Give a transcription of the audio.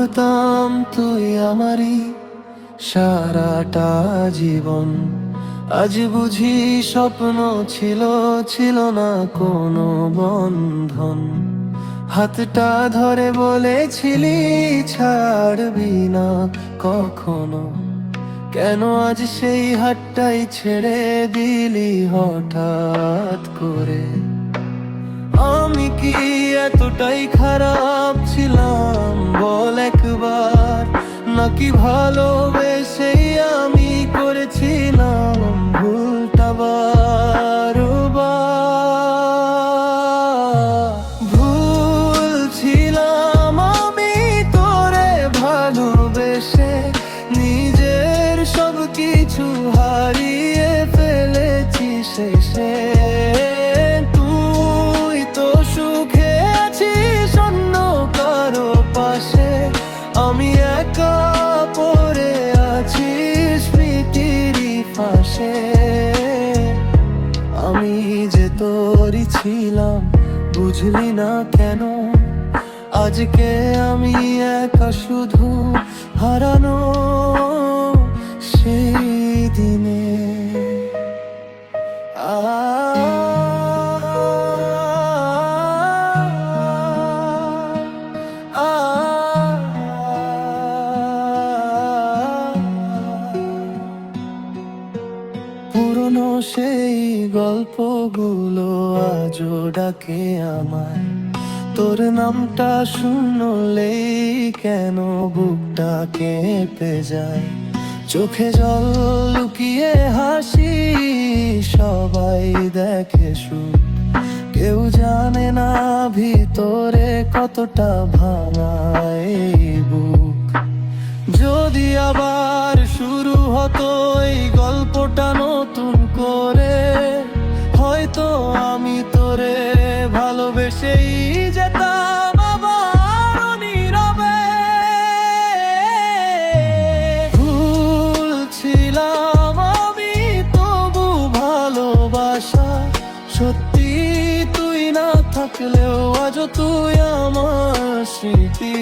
ভাবতাম তুই আমারই সারাটা জীবন, আজ বুঝি স্বপ্ন ছিল, ছিল না কোনো বন্ধন। হাতটা ধরে বলেছিলি ছাড়বি না কখনো, কেন আজ সেই হাতটাই ছেড়ে দিলি হঠাৎ করে? আমি কি এতটাই খারাপ ছিলাম বল একবার, নাকি ভালোবেসেই আমি করেছিলাম ভুলটা বারবার? ভুল ছিলাম আমি তোরে ভালোবেসে, নিজের সব কিছু হারিয়ে ফেলেছি শেষে। আমি একা পড়ে আছি স্মৃতিরই ফাঁসে। আমি যে তোরই ছিলাম বুঝলি না কেন, আজকে আমি একা শুধু হারানো সেই দিনে। পুরনো সেই গল্পগুলো আজও ডাকে আমায়, তোর নামটা শুনলেই কেন বুকটা কেঁপে যায়। চোখে জল লুকিয়ে হাসি, সবাই দেখে সুখ, কেউ জানে না ভিতরে কতটা ভাঙায় বুক। যদি আবার শুরু হতো এই গল্পটা নতুন করে, হয়তো আমি তোরে ভালোবেসেই যেতাম আবার নীরবে। ভুল ছিলাম আমি তবু ভালোবাসা সত্যি, তুই না থাকলেও আজও তুই আমার স্মৃতি।